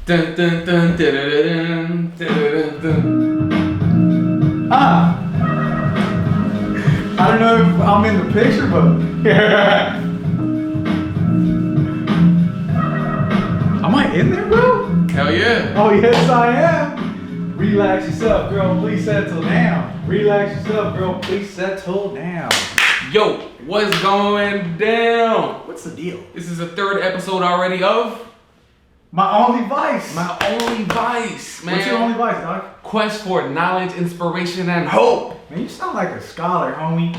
Dun, dun, dun, dun, dun, dun, dun, dun. I don't know if I'm in the picture, but am I in there, bro? Hell yeah. Oh yes, I am. Relax yourself, girl. Please settle down. Relax yourself, girl. Please settle down. Yo, what's going down? What's the deal? This is the third episode already of My only vice. My Only Vice, man. What's your only vice, dog? Quest for knowledge, inspiration, and hope. Man, you sound like a scholar, homie.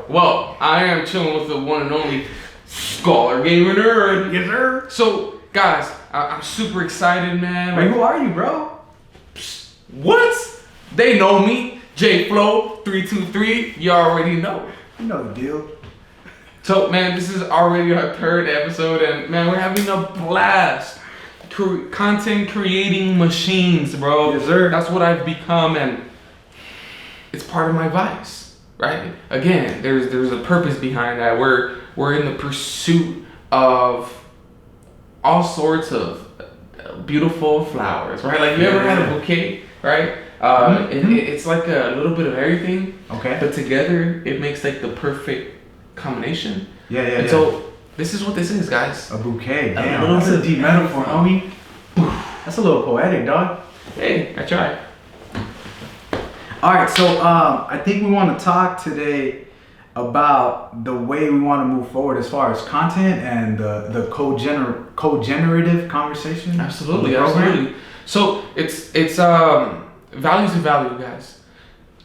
Well, I am chilling with the one and only Scholar Gamer Nerd. Yes, sir. So, guys, I'm super excited, man. Wait, who are you, bro? What? They know me. J Flow 323. You already know. You know the deal. So, man, this is already our third episode, and man, we're having a blast. Content creating machines, bro. Yes, sir. That's what I've become, and it's part of my vice, right? Again, there's a purpose behind that. We're in the pursuit of all sorts of beautiful flowers, right? Like, you ever had a bouquet, right? It's like a little bit of everything. Okay. But together, it makes like the perfect combination. Yeah. So this is what this is, guys. A bouquet. A Damn, little that's a bit deep of metaphor, everything. homie. That's a little poetic, dog. Hey, I tried. All right, so I think we want to talk today about the way we want to move forward as far as content and the co-generative conversation. Absolutely, of the program. absolutely. So it's value to value, guys.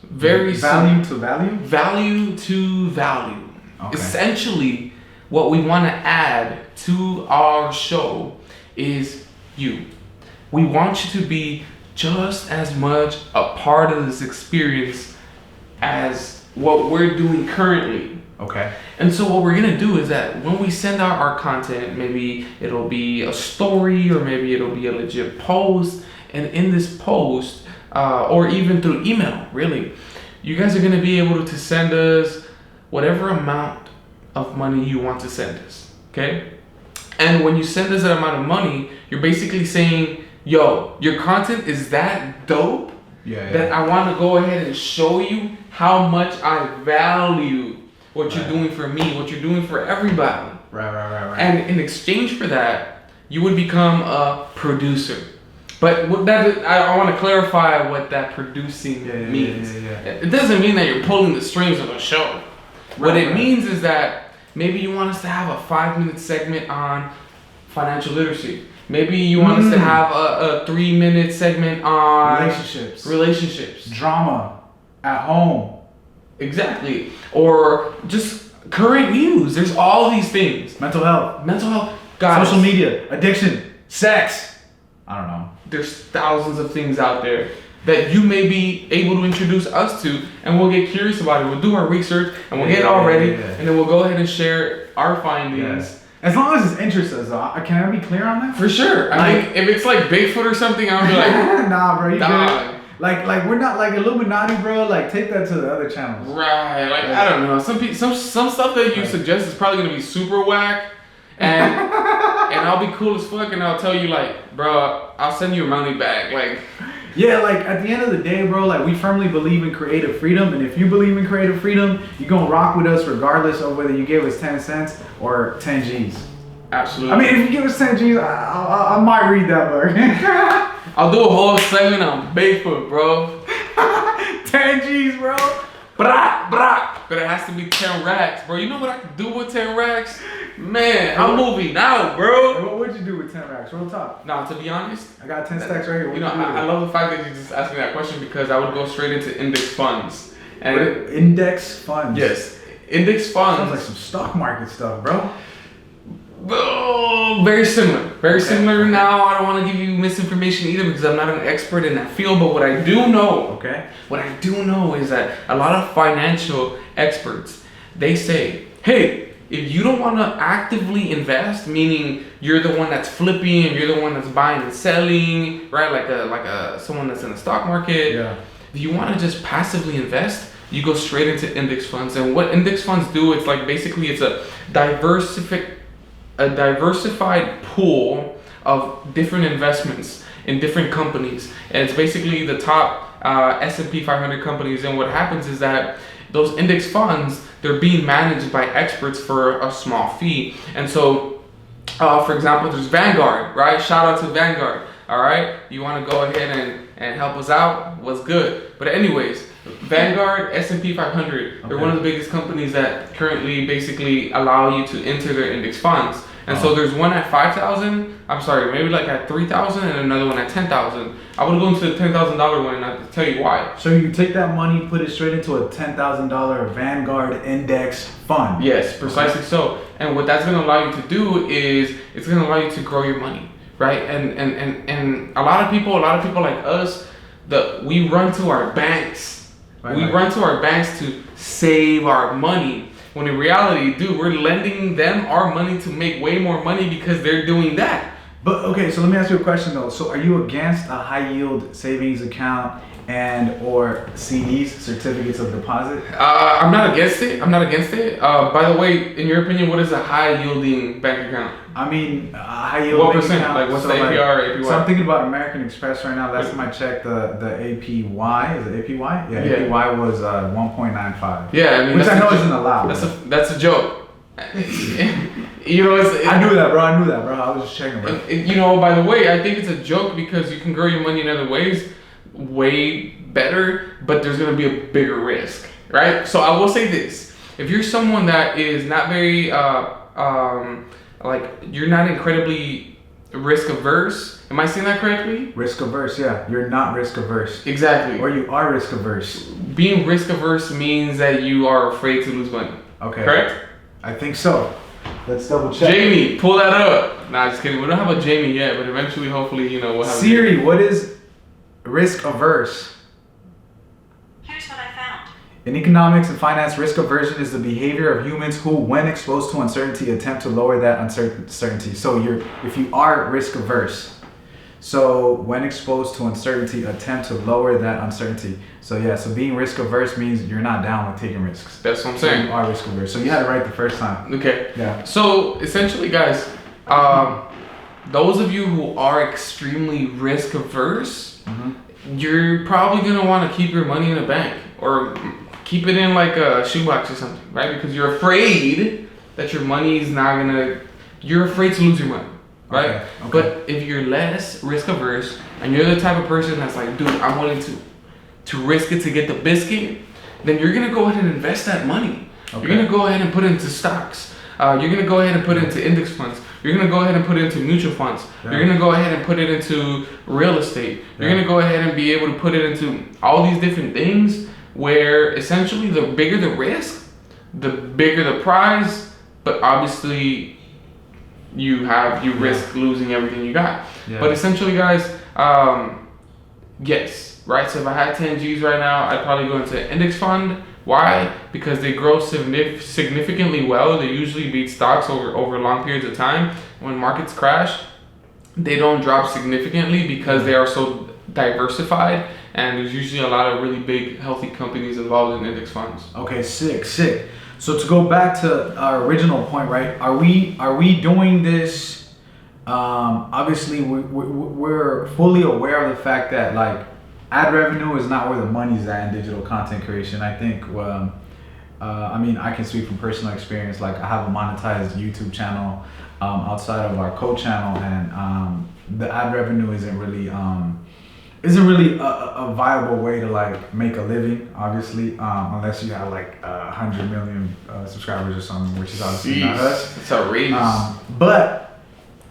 Very value to value. Value to value. Okay. Essentially, what we want to add to our show is you. We want you to be just as much a part of this experience as what we're doing currently. Okay. And so what we're gonna do is that when we send out our content, maybe it'll be a story or maybe it'll be a legit post, and in this post, or even through email, really, you guys are gonna be able to send us whatever amount of money you want to send us, okay? And when you send us that amount of money, you're basically saying, yo, your content is that dope that I want to go ahead and show you how much I value what you're doing for me, what you're doing for everybody. Right. And in exchange for that, you would become a producer. But what that I want to clarify what that producing means. Yeah. It doesn't mean that you're pulling the strings of a show. What it means is that maybe you want us to have a 5-minute segment on financial literacy. Maybe you want us to have a 3-minute segment on relationships, drama at home. Exactly. Or just current news. There's all these things. Mental health, Guys, social media, addiction, sex. I don't know. There's thousands of things out there that you may be able to introduce us to, and we'll get curious about it. We'll do our research and we'll get it all ready, and then we'll go ahead and share our findings. As long as it's interests us, can I be clear on that? For sure. I mean, if it's like Bigfoot or something, I'll be like, nah, bro, you dog. good. Like we're not like Illuminati, bro. Like, take that to the other channels. Right. Like, I don't know. Some stuff that you suggest is probably gonna be super whack, and I'll be cool as fuck, and I'll tell you like, bro, I'll send you your money back. Like, yeah, like at the end of the day, bro, like we firmly believe in creative freedom, and if you believe in creative freedom, you're gonna rock with us regardless of whether you give us 10 cents or 10 G's. Absolutely. I mean, if you give us 10 G's, I might read that book. I'll do a whole segment on Bigfoot, bro. 10 G's, bro. But it has to be 10 racks, bro. You know what I can do with 10 racks? Man, I'm moving out, bro. What would you do with 10 racks? Real talk. Now, to be honest, I got 10 stacks right here. You know, I love the fact that you just asked me that question because I would go straight into index funds. And index funds? Yes, index funds. Sounds like some stock market stuff, bro. Oh, very similar. Very similar. Now, I don't want to give you misinformation either because I'm not an expert in that field. But what I do know, is that a lot of financial experts, they say, hey, if you don't want to actively invest, meaning you're the one that's flipping, and you're the one that's buying and selling, right? Like someone that's in the stock market. Yeah. If you want to just passively invest, you go straight into index funds. And what index funds do, it's like basically it's a diversified pool of different investments in different companies, and it's basically the top S&P 500 companies. And what happens is that those index funds, they're being managed by experts for a small fee. And so, for example, there's Vanguard, right? Shout out to Vanguard. All right, you want to go ahead and help us out? What's good? But anyways, Vanguard, S&P 500, they're one of the biggest companies that currently basically allow you to enter their index funds. And so there's one at 5,000. I'm sorry, maybe like at 3,000, and another one at 10,000. I would go into the $10,000 one, and I'll tell you why. So you take that money, put it straight into a $10,000 Vanguard index fund. Yes, precisely so. And what that's going to allow you to do is it's going to allow you to grow your money, right? And a lot of people like us, we run to our banks. We run to our banks to save our money. When in reality, dude, we're lending them our money to make way more money because they're doing that. But okay, so let me ask you a question though. So are you against a high yield savings account and or CDs, certificates of deposit? I'm not against it. By the way, in your opinion, what is a high yielding bank account? I mean, high yield What bank percent? account. Like what's so the APR, APY? So I'm thinking about American Express right now. Last time I checked, the APY, is it APY? Yeah, APY was 1.95. Yeah, I mean, which I know isn't allowed. That's a joke. You know, I knew that, bro. I was just checking, bro. You know, by the way, I think it's a joke because you can grow your money in other ways way better, but there's going to be a bigger risk, right? So I will say this. If you're someone that is not very, you're not incredibly risk averse, am I saying that correctly? Risk averse, yeah. You're not risk averse. Exactly. Or you are risk averse. Being risk averse means that you are afraid to lose money. Okay. Correct? I think so. Let's double check. Jamie, pull that up. Nah, just kidding. We don't have a Jamie yet, but eventually, hopefully, we'll have Siri, what is risk averse? Here's what I found. In economics and finance, risk aversion is the behavior of humans who, when exposed to uncertainty, attempt to lower that uncertainty. So if you are risk averse, so when exposed to uncertainty, attempt to lower that uncertainty. So yeah, so being risk averse means you're not down with taking risks. That's what I'm saying. You are risk averse. So you had it right the first time. Okay. Yeah. So essentially, guys, those of you who are extremely risk averse, you're probably gonna want to keep your money in a bank or keep it in like a shoebox or something, right? Because you're afraid that your money is not you're afraid to lose your money, right? Okay. But if you're less risk averse and you're the type of person that's like, dude, I'm willing to risk it to get the biscuit, then you're gonna go ahead and invest that money. Okay. You're gonna go ahead and put it into stocks. You're gonna go ahead and put it into index funds. You're gonna go ahead and put it into mutual funds. Yeah. You're gonna go ahead and put it into real estate. You're gonna go ahead and be able to put it into all these different things where essentially the bigger the risk, the bigger the prize, but obviously you risk losing everything you got. Yeah. But essentially, guys, yes, right? So if I had 10 G's right now, I'd probably go into an index fund. Why? Because they grow significantly well. They usually beat stocks over long periods of time. When markets crash, they don't drop significantly because they are so diversified, and there's usually a lot of really big, healthy companies involved in index funds. Okay, sick. So to go back to our original point, right? Are we doing this? Obviously, we're fully aware of the fact that like ad revenue is not where the money's at in digital content creation. I think. I mean, I can speak from personal experience. Like, I have a monetized YouTube channel outside of our co-channel, and the ad revenue isn't really a viable way to like make a living, obviously, unless you have like 100 million subscribers or something, which is obviously not us. It's outrageous. But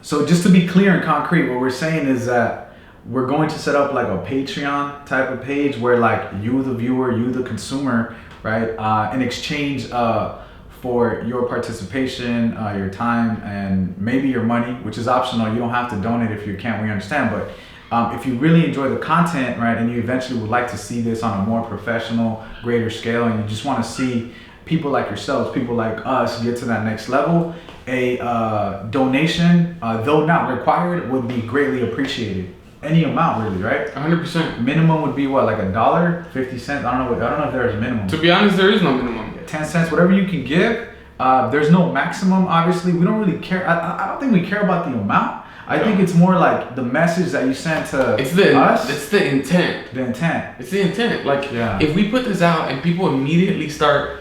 so just to be clear and concrete, what we're saying is that we're going to set up like a Patreon type of page where like you, the viewer, you, the consumer, right, in exchange for your participation, your time, and maybe your money, which is optional. You don't have to donate if you can't. We understand, but if you really enjoy the content, right, and you eventually would like to see this on a more professional, greater scale, and you just want to see people like yourselves, people like us get to that next level, a donation, though not required, would be greatly appreciated. Any amount, really, right? 100%. Minimum would be what, like $1, 50 cents? I don't know if there's a minimum. To be honest, there is no minimum. 10 cents, whatever you can give. There's no maximum, obviously. We don't really care. I don't think we care about the amount. I think it's more like the message that you sent to It's us. the intent. The intent. It's the intent. Like, Yeah. if we put this out and people immediately start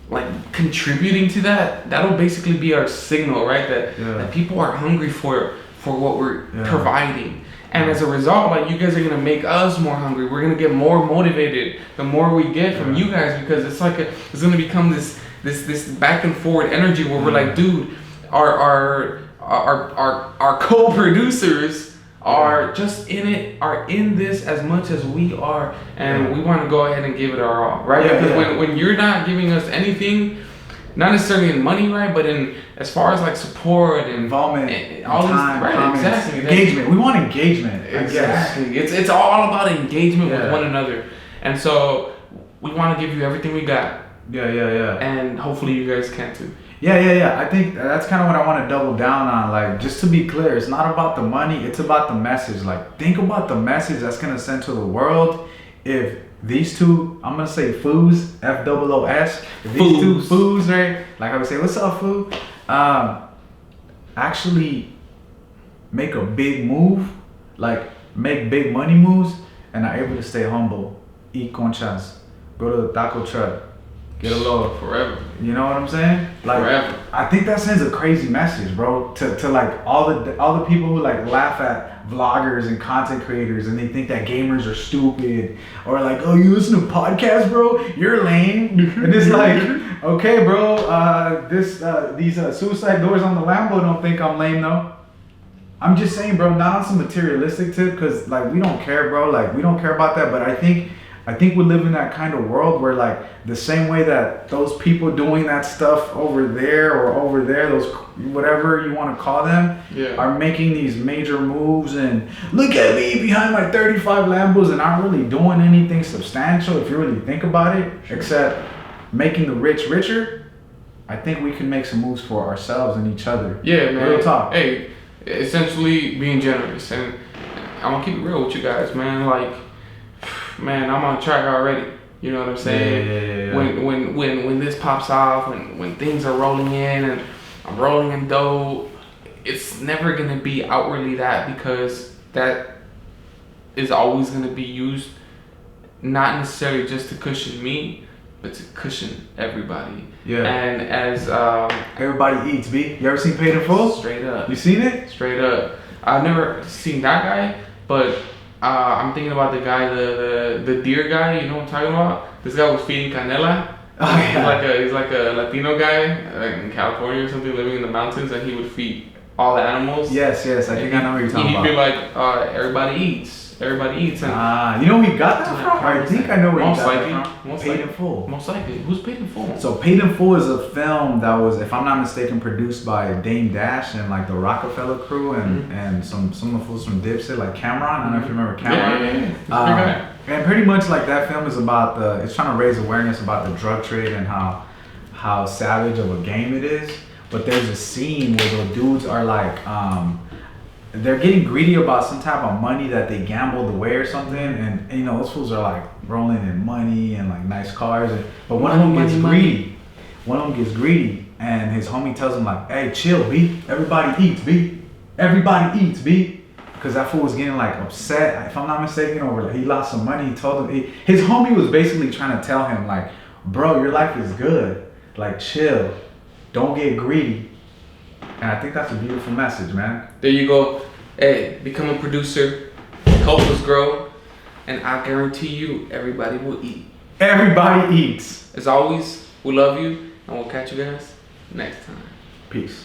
like contributing to that, that'll basically be our signal, right? That people are hungry for what we're providing. And as a result, like, you guys are gonna make us more hungry. We're gonna get more motivated the more we get from you guys, because it's like it's gonna become this back and forward energy where we're like, dude, our co-producers are just are in this as much as we are, and we want to go ahead and give it our all, right? Because when you're not giving us anything, not necessarily in money, right, but in as far as like support and involvement, and all time, these, right, comments, exactly, engagement. We want engagement. Exactly. It's all about engagement with one another, and so we want to give you everything we got. Yeah. And hopefully you guys can too. Yeah. I think that's kind of what I want to double down on. Like, just to be clear, it's not about the money, it's about the message. Like, think about the message that's going to send to the world if these two, I'm going to say foos, F-O-O-S, if these two foos, right? Like I would say, what's up, foo? Actually make a big move, like make big money moves, and are able to stay humble, eat conchas, go to the taco truck, get a load forever. You know what I'm saying? Like, forever. I think that sends a crazy message, bro, to like all the people who like laugh at vloggers and content creators and they think that gamers are stupid, or like, oh, you listen to podcasts, bro, you're lame. And it's like, okay, bro, these suicide doors on the Lambo don't think I'm lame though. I'm just saying, bro, not on some materialistic tip, because like we don't care, bro. Like, we don't care about that. But I think we live in that kind of world where, like, the same way that those people doing that stuff over there, those whatever you want to call them, are making these major moves and look at me behind my 35 Lambos and aren't really doing anything substantial if you really think about it, except making the rich richer. I think we can make some moves for ourselves and each other. Yeah, man. Real talk. Hey, essentially being generous, and I'm gonna keep it real with you guys, man. Like, man, I'm on track already. You know what I'm saying? Yeah. When this pops off, when things are rolling in and I'm rolling in dough, it's never gonna be outwardly that, because that is always gonna be used not necessarily just to cushion me, but to cushion everybody. Yeah. And as everybody eats, B. You ever seen Paid in Full? Straight up. You seen it? Straight up. I've never seen that guy, but I'm thinking about the guy, the deer guy. You know what I'm talking about? This guy was feeding canela. Oh, yeah. He's like a Latino guy in California or something, living in the mountains, and he would feed all the animals. Yes. I think I know what you're talking about. He'd be like, everybody eats. Everybody eats. And you know where he got that from? I think I know where he got likely, that from. Most Paid likely. in Full. Most likely. Who's Paid in Full? So Paid in Full is a film that was, if I'm not mistaken, produced by Dame Dash and like the Rockefeller crew and some of the fools from Dipset, like Cameron. I don't know if you remember Cameron. Yeah. And pretty much like that film is about it's trying to raise awareness about the drug trade and how savage of a game it is. But there's a scene where the dudes are like, they're getting greedy about some type of money that they gambled away or something, and you know those fools are like rolling in money and like nice cars, but one of them gets greedy. One of them gets greedy, and his homie tells him like, "Hey, chill, B. Everybody eats, B. Everybody eats, B." Because that fool was getting like upset, if I'm not mistaken, over like he lost some money. He told him his homie was basically trying to tell him like, "Bro, your life is good. Like, chill. Don't get greedy." And I think that's a beautiful message, man. There you go. Hey, become a producer, help us grow, and I guarantee you everybody will eat. Everybody eats. As always, we love you, and we'll catch you guys next time. Peace.